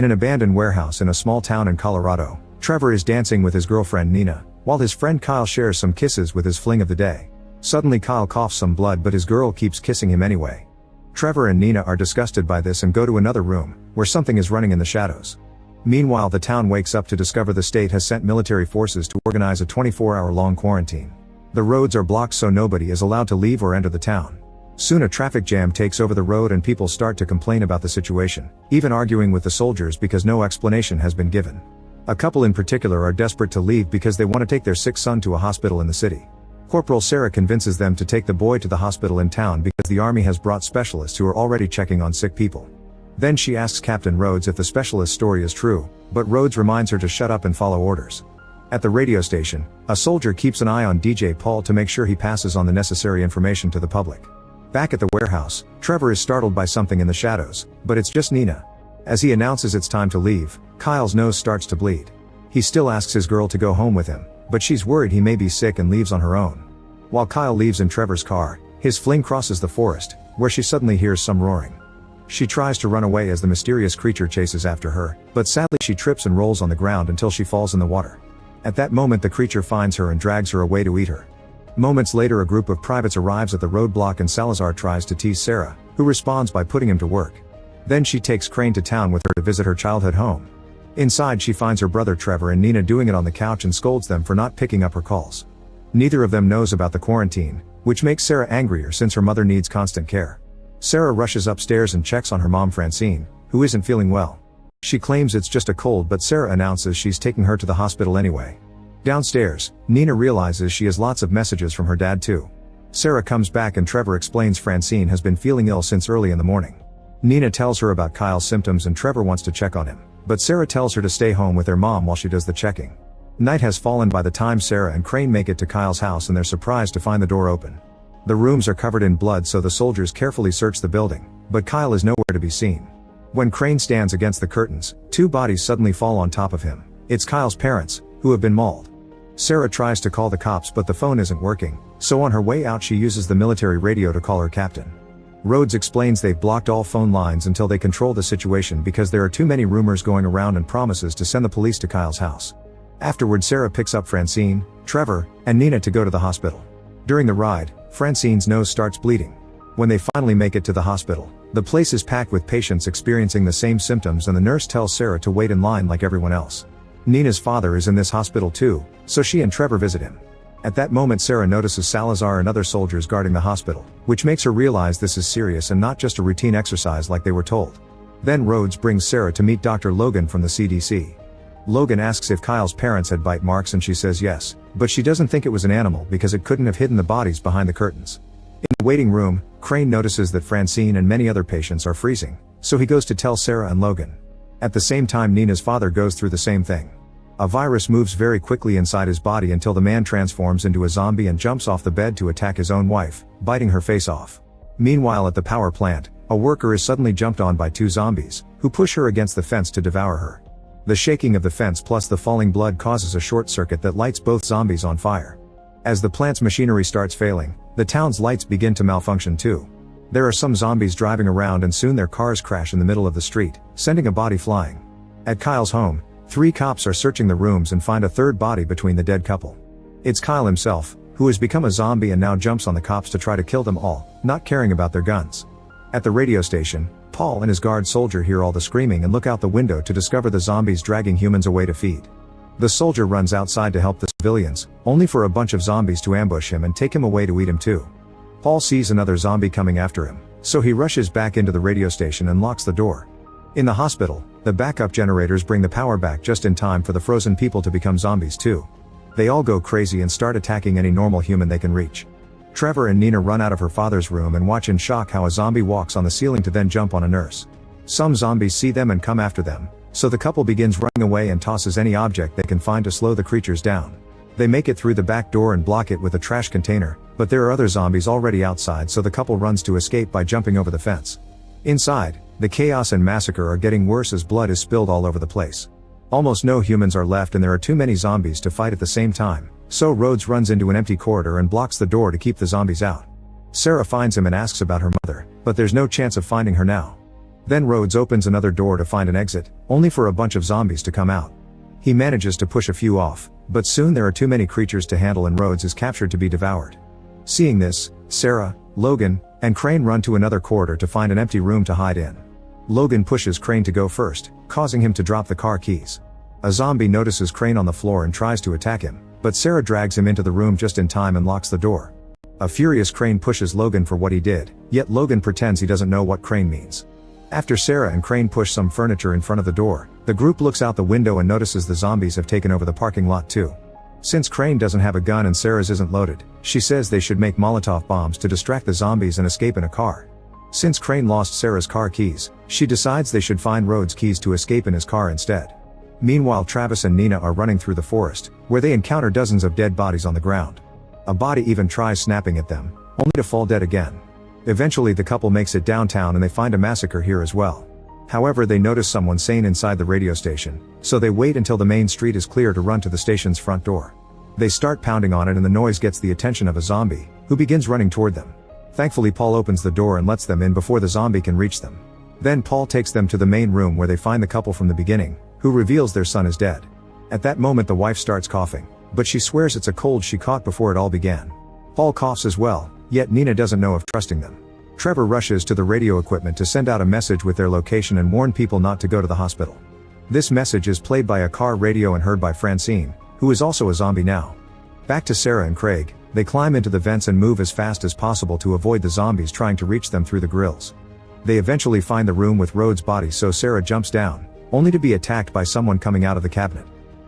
In an abandoned warehouse in a small town in Colorado, Trevor is dancing with his girlfriend Nina, while his friend Kyle shares some kisses with his fling of the day. Suddenly Kyle coughs some blood, but his girl keeps kissing him anyway. Trevor and Nina are disgusted by this and go to another room, where something is running in the shadows. Meanwhile, the town wakes up to discover the state has sent military forces to organize a 24-hour-long quarantine. The roads are blocked so nobody is allowed to leave or enter the town. Soon a traffic jam takes over the road and people start to complain about the situation, even arguing with the soldiers because no explanation has been given. A couple in particular are desperate to leave because they want to take their sick son to a hospital in the city. Corporal Sarah convinces them to take the boy to the hospital in town because the army has brought specialists who are already checking on sick people. Then she asks Captain Rhodes if the specialist's story is true, but Rhodes reminds her to shut up and follow orders. At the radio station, a soldier keeps an eye on DJ Paul to make sure he passes on the necessary information to the public. Back at the warehouse, Trevor is startled by something in the shadows, but it's just Nina. As he announces it's time to leave, Kyle's nose starts to bleed. He still asks his girl to go home with him, but she's worried he may be sick and leaves on her own. While Kyle leaves in Trevor's car, his fling crosses the forest, where she suddenly hears some roaring. She tries to run away as the mysterious creature chases after her, but sadly she trips and rolls on the ground until she falls in the water. At that moment the creature finds her and drags her away to eat her. Moments later a group of privates arrives at the roadblock and Salazar tries to tease Sarah, who responds by putting him to work. Then she takes Crane to town with her to visit her childhood home. Inside she finds her brother Trevor and Nina doing it on the couch and scolds them for not picking up her calls. Neither of them knows about the quarantine, which makes Sarah angrier since her mother needs constant care. Sarah rushes upstairs and checks on her mom Francine, who isn't feeling well. She claims it's just a cold, but Sarah announces she's taking her to the hospital anyway. Downstairs, Nina realizes she has lots of messages from her dad too. Sarah comes back and Trevor explains Francine has been feeling ill since early in the morning. Nina tells her about Kyle's symptoms and Trevor wants to check on him, but Sarah tells her to stay home with their mom while she does the checking. Night has fallen by the time Sarah and Crane make it to Kyle's house and they're surprised to find the door open. The rooms are covered in blood, so the soldiers carefully search the building, but Kyle is nowhere to be seen. When Crane stands against the curtains, two bodies suddenly fall on top of him. It's Kyle's parents, who have been mauled. Sarah tries to call the cops but the phone isn't working, so on her way out she uses the military radio to call her captain. Rhodes explains they've blocked all phone lines until they control the situation because there are too many rumors going around and promises to send the police to Kyle's house. Afterward Sarah picks up Francine, Trevor, and Nina to go to the hospital. During the ride, Francine's nose starts bleeding. When they finally make it to the hospital, the place is packed with patients experiencing the same symptoms and the nurse tells Sarah to wait in line like everyone else. Nina's father is in this hospital too, so she and Trevor visit him. At that moment Sarah notices Salazar and other soldiers guarding the hospital, which makes her realize this is serious and not just a routine exercise like they were told. Then Rhodes brings Sarah to meet Dr. Logan from the CDC. Logan asks if Kyle's parents had bite marks and she says yes, but she doesn't think it was an animal because it couldn't have hidden the bodies behind the curtains. In the waiting room, Crane notices that Francine and many other patients are freezing, so he goes to tell Sarah and Logan. At the same time Nina's father goes through the same thing. A virus moves very quickly inside his body until the man transforms into a zombie and jumps off the bed to attack his own wife, biting her face off. Meanwhile at the power plant, a worker is suddenly jumped on by two zombies, who push her against the fence to devour her. The shaking of the fence plus the falling blood causes a short circuit that lights both zombies on fire. As the plant's machinery starts failing, the town's lights begin to malfunction too. There are some zombies driving around and soon their cars crash in the middle of the street, sending a body flying. At Kyle's home, 3 cops are searching the rooms and find a third body between the dead couple. It's Kyle himself, who has become a zombie and now jumps on the cops to try to kill them all, not caring about their guns. At the radio station, Paul and his guard soldier hear all the screaming and look out the window to discover the zombies dragging humans away to feed. The soldier runs outside to help the civilians, only for a bunch of zombies to ambush him and take him away to eat him too. Paul sees another zombie coming after him, so he rushes back into the radio station and locks the door. In the hospital, the backup generators bring the power back just in time for the frozen people to become zombies too. They all go crazy and start attacking any normal human they can reach. Trevor and Nina run out of her father's room and watch in shock how a zombie walks on the ceiling to then jump on a nurse. Some zombies see them and come after them, so the couple begins running away and tosses any object they can find to slow the creatures down. They make it through the back door and block it with a trash container, but there are other zombies already outside, so the couple runs to escape by jumping over the fence. Inside, the chaos and massacre are getting worse as blood is spilled all over the place. Almost no humans are left and there are too many zombies to fight at the same time, so Rhodes runs into an empty corridor and blocks the door to keep the zombies out. Sarah finds him and asks about her mother, but there's no chance of finding her now. Then Rhodes opens another door to find an exit, only for a bunch of zombies to come out. He manages to push a few off, but soon there are too many creatures to handle and Rhodes is captured to be devoured. Seeing this, Sarah, Logan, and Crane run to another corridor to find an empty room to hide in. Logan pushes Crane to go first, causing him to drop the car keys. A zombie notices Crane on the floor and tries to attack him, but Sarah drags him into the room just in time and locks the door. A furious Crane pushes Logan for what he did, yet Logan pretends he doesn't know what Crane means. After Sarah and Crane push some furniture in front of the door, the group looks out the window and notices the zombies have taken over the parking lot too. Since Crane doesn't have a gun and Sarah's isn't loaded, she says they should make Molotov bombs to distract the zombies and escape in a car. Since Crane lost Sarah's car keys, she decides they should find Rhodes' keys to escape in his car instead. Meanwhile, Travis and Nina are running through the forest, where they encounter dozens of dead bodies on the ground. A body even tries snapping at them, only to fall dead again. Eventually the couple makes it downtown and they find a massacre here as well. However, they notice someone sane inside the radio station, so they wait until the main street is clear to run to the station's front door. They start pounding on it and the noise gets the attention of a zombie, who begins running toward them. Thankfully Paul opens the door and lets them in before the zombie can reach them. Then Paul takes them to the main room where they find the couple from the beginning, who reveals their son is dead. At that moment the wife starts coughing, but she swears it's a cold she caught before it all began. Paul coughs as well, yet Nina doesn't know if trusting them. Trevor rushes to the radio equipment to send out a message with their location and warn people not to go to the hospital. This message is played by a car radio and heard by Francine, who is also a zombie now. Back to Sarah and Craig, they climb into the vents and move as fast as possible to avoid the zombies trying to reach them through the grills. They eventually find the room with Rhodes' body, so Sarah jumps down, only to be attacked by someone coming out of the cabinet.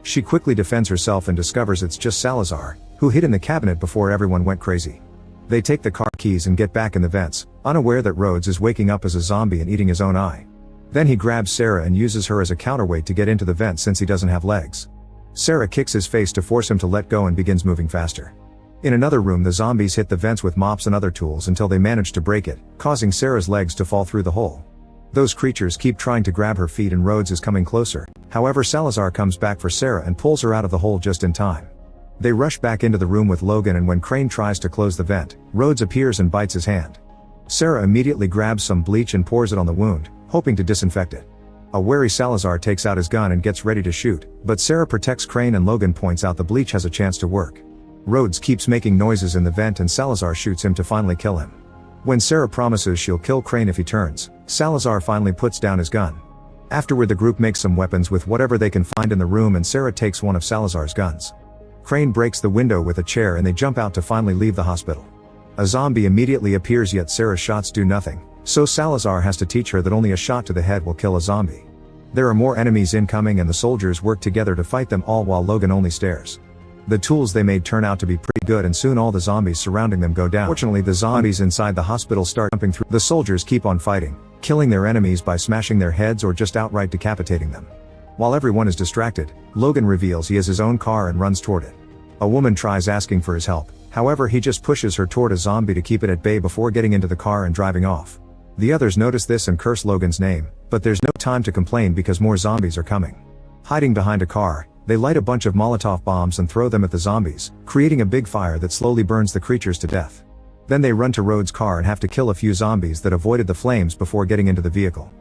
She quickly defends herself and discovers it's just Salazar, who hid in the cabinet before everyone went crazy. They take the car keys and get back in the vents, unaware that Rhodes is waking up as a zombie and eating his own eye. Then he grabs Sarah and uses her as a counterweight to get into the vent since he doesn't have legs. Sarah kicks his face to force him to let go and begins moving faster. In another room the zombies hit the vents with mops and other tools until they manage to break it, causing Sarah's legs to fall through the hole. Those creatures keep trying to grab her feet and Rhodes is coming closer, however Salazar comes back for Sarah and pulls her out of the hole just in time. They rush back into the room with Logan and when Crane tries to close the vent, Rhodes appears and bites his hand. Sarah immediately grabs some bleach and pours it on the wound, hoping to disinfect it. A wary Salazar takes out his gun and gets ready to shoot, but Sarah protects Crane and Logan points out the bleach has a chance to work. Rhodes keeps making noises in the vent and Salazar shoots him to finally kill him. When Sarah promises she'll kill Crane if he turns, Salazar finally puts down his gun. Afterward the group makes some weapons with whatever they can find in the room and Sarah takes one of Salazar's guns. Crane breaks the window with a chair and they jump out to finally leave the hospital. A zombie immediately appears yet Sarah's shots do nothing, so Salazar has to teach her that only a shot to the head will kill a zombie. There are more enemies incoming and the soldiers work together to fight them all while Logan only stares. The tools they made turn out to be pretty good and soon all the zombies surrounding them go down. Fortunately the zombies inside the hospital start jumping through. The soldiers keep on fighting, killing their enemies by smashing their heads or just outright decapitating them. While everyone is distracted, Logan reveals he has his own car and runs toward it. A woman tries asking for his help, however he just pushes her toward a zombie to keep it at bay before getting into the car and driving off. The others notice this and curse Logan's name, but there's no time to complain because more zombies are coming. Hiding behind a car, they light a bunch of Molotov bombs and throw them at the zombies, creating a big fire that slowly burns the creatures to death. Then they run to Rhodes' car and have to kill a few zombies that avoided the flames before getting into the vehicle.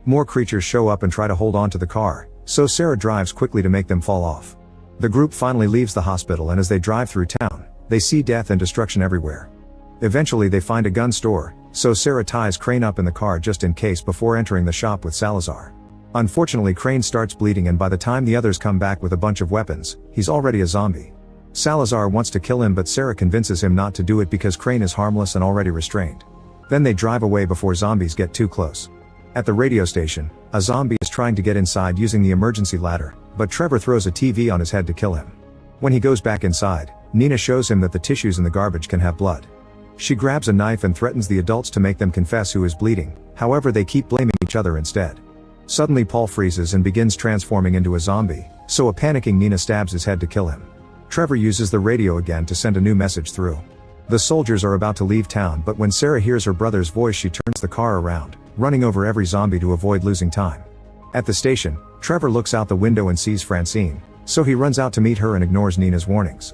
More creatures show up and try to hold on to the car, so Sarah drives quickly to make them fall off. The group finally leaves the hospital and as they drive through town, they see death and destruction everywhere. Eventually they find a gun store, so Sarah ties Crane up in the car just in case before entering the shop with Salazar. Unfortunately Crane starts bleeding and by the time the others come back with a bunch of weapons, he's already a zombie. Salazar wants to kill him but Sarah convinces him not to do it because Crane is harmless and already restrained. Then they drive away before zombies get too close. At the radio station, a zombie is trying to get inside using the emergency ladder, but Trevor throws a TV on his head to kill him. When he goes back inside, Nina shows him that the tissues in the garbage can have blood. She grabs a knife and threatens the adults to make them confess who is bleeding, however they keep blaming each other instead. Suddenly Paul freezes and begins transforming into a zombie, so a panicking Nina stabs his head to kill him. Trevor uses the radio again to send a new message through. The soldiers are about to leave town but when Sarah hears her brother's voice she turns the car around, running over every zombie to avoid losing time. At the station, Trevor looks out the window and sees Francine, so he runs out to meet her and ignores Nina's warnings.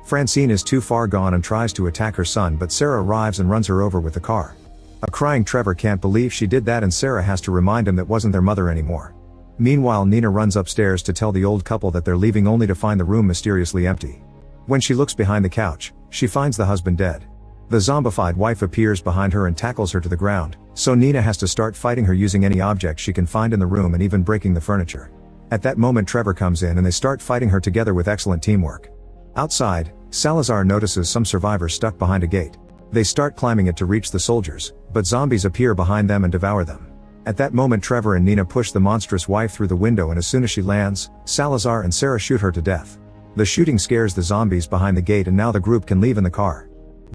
Francine is too far gone and tries to attack her son but Sarah arrives and runs her over with the car. A crying Trevor can't believe she did that, and Sarah has to remind him that wasn't their mother anymore. Meanwhile, Nina runs upstairs to tell the old couple that they're leaving, only to find the room mysteriously empty. When she looks behind the couch, she finds the husband dead. The zombified wife appears behind her and tackles her to the ground, so Nina has to start fighting her using any object she can find in the room and even breaking the furniture. At that moment, Trevor comes in and they start fighting her together with excellent teamwork. Outside, Salazar notices some survivors stuck behind a gate. They start climbing it to reach the soldiers, but zombies appear behind them and devour them. At that moment, Trevor and Nina push the monstrous wife through the window, and as soon as she lands, Salazar and Sarah shoot her to death. The shooting scares the zombies behind the gate, and now the group can leave in the car.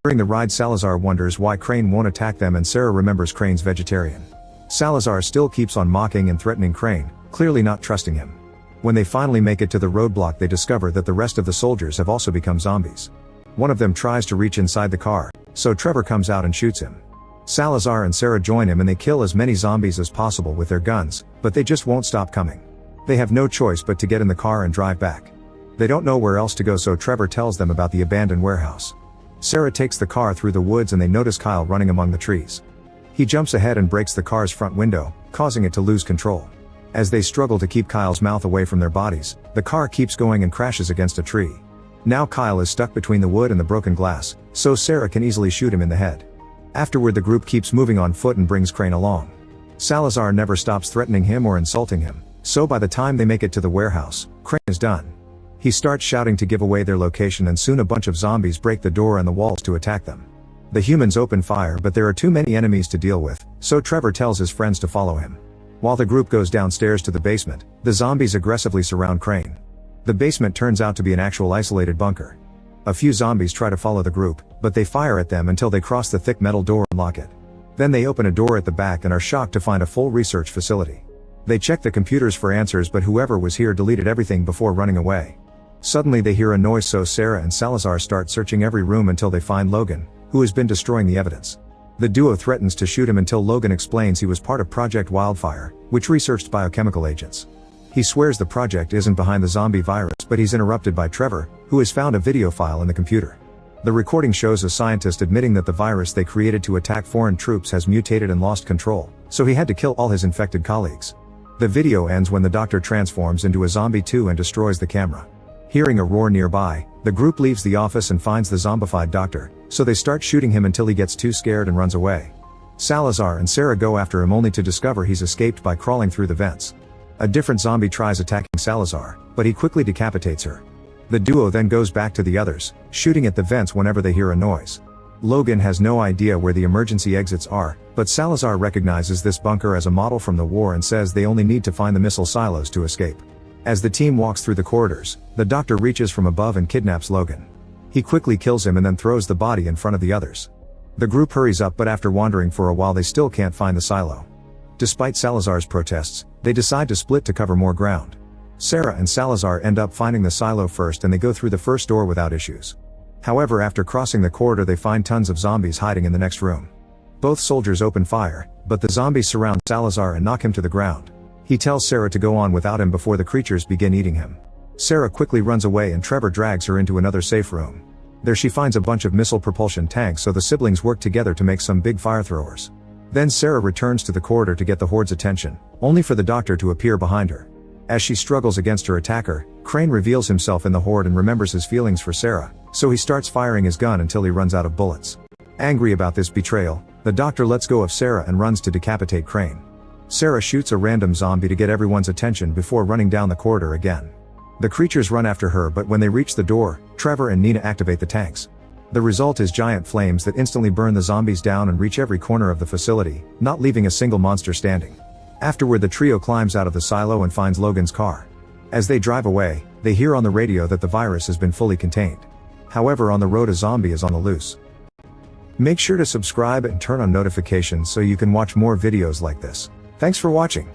During the ride, Salazar wonders why Crane won't attack them, and Sarah remembers Crane's vegetarian. Salazar still keeps on mocking and threatening Crane, clearly not trusting him. When they finally make it to the roadblock, they discover that the rest of the soldiers have also become zombies. One of them tries to reach inside the car, so Trevor comes out and shoots him. Salazar and Sarah join him and they kill as many zombies as possible with their guns, but they just won't stop coming. They have no choice but to get in the car and drive back. They don't know where else to go, so Trevor tells them about the abandoned warehouse. Sarah takes the car through the woods and they notice Kyle running among the trees. He jumps ahead and breaks the car's front window, causing it to lose control. As they struggle to keep Kyle's mouth away from their bodies, the car keeps going and crashes against a tree. Now Kyle is stuck between the wood and the broken glass, so Sarah can easily shoot him in the head. Afterward, the group keeps moving on foot and brings Crane along. Salazar never stops threatening him or insulting him, so by the time they make it to the warehouse, Crane is done. He starts shouting to give away their location, and soon a bunch of zombies break the door and the walls to attack them. The humans open fire, but there are too many enemies to deal with, so Trevor tells his friends to follow him. While the group goes downstairs to the basement, the zombies aggressively surround Crane. The basement turns out to be an actual isolated bunker. A few zombies try to follow the group, but they fire at them until they cross the thick metal door and lock it. Then they open a door at the back and are shocked to find a full research facility. They check the computers for answers, but whoever was here deleted everything before running away. Suddenly they hear a noise, so Sarah and Salazar start searching every room until they find Logan, who has been destroying the evidence. The duo threatens to shoot him until Logan explains he was part of Project Wildfire, which researched biochemical agents. He swears the project isn't behind the zombie virus, but he's interrupted by Trevor, who has found a video file in the computer. The recording shows a scientist admitting that the virus they created to attack foreign troops has mutated and lost control, so he had to kill all his infected colleagues. The video ends when the doctor transforms into a zombie too and destroys the camera. Hearing a roar nearby, the group leaves the office and finds the zombified doctor, so they start shooting him until he gets too scared and runs away. Salazar and Sarah go after him only to discover he's escaped by crawling through the vents. A different zombie tries attacking Salazar, but he quickly decapitates her. The duo then goes back to the others, shooting at the vents whenever they hear a noise. Logan has no idea where the emergency exits are, but Salazar recognizes this bunker as a model from the war and says they only need to find the missile silos to escape. As the team walks through the corridors, the doctor reaches from above and kidnaps Logan. He quickly kills him and then throws the body in front of the others. The group hurries up, but after wandering for a while they still can't find the silo. Despite Salazar's protests, they decide to split to cover more ground. Sarah and Salazar end up finding the silo first and they go through the first door without issues. However, after crossing the corridor they find tons of zombies hiding in the next room. Both soldiers open fire, but the zombies surround Salazar and knock him to the ground. He tells Sarah to go on without him before the creatures begin eating him. Sarah quickly runs away and Trevor drags her into another safe room. There she finds a bunch of missile propulsion tanks, so the siblings work together to make some big fire throwers. Then Sarah returns to the corridor to get the Horde's attention, only for the doctor to appear behind her. As she struggles against her attacker, Crane reveals himself in the Horde and remembers his feelings for Sarah, so he starts firing his gun until he runs out of bullets. Angry about this betrayal, the doctor lets go of Sarah and runs to decapitate Crane. Sarah shoots a random zombie to get everyone's attention before running down the corridor again. The creatures run after her, but when they reach the door, Trevor and Nina activate the tanks. The result is giant flames that instantly burn the zombies down and reach every corner of the facility, not leaving a single monster standing. Afterward, the trio climbs out of the silo and finds Logan's car. As they drive away, they hear on the radio that the virus has been fully contained. However, on the road a zombie is on the loose. Make sure to subscribe and turn on notifications so you can watch more videos like this. Thanks for watching.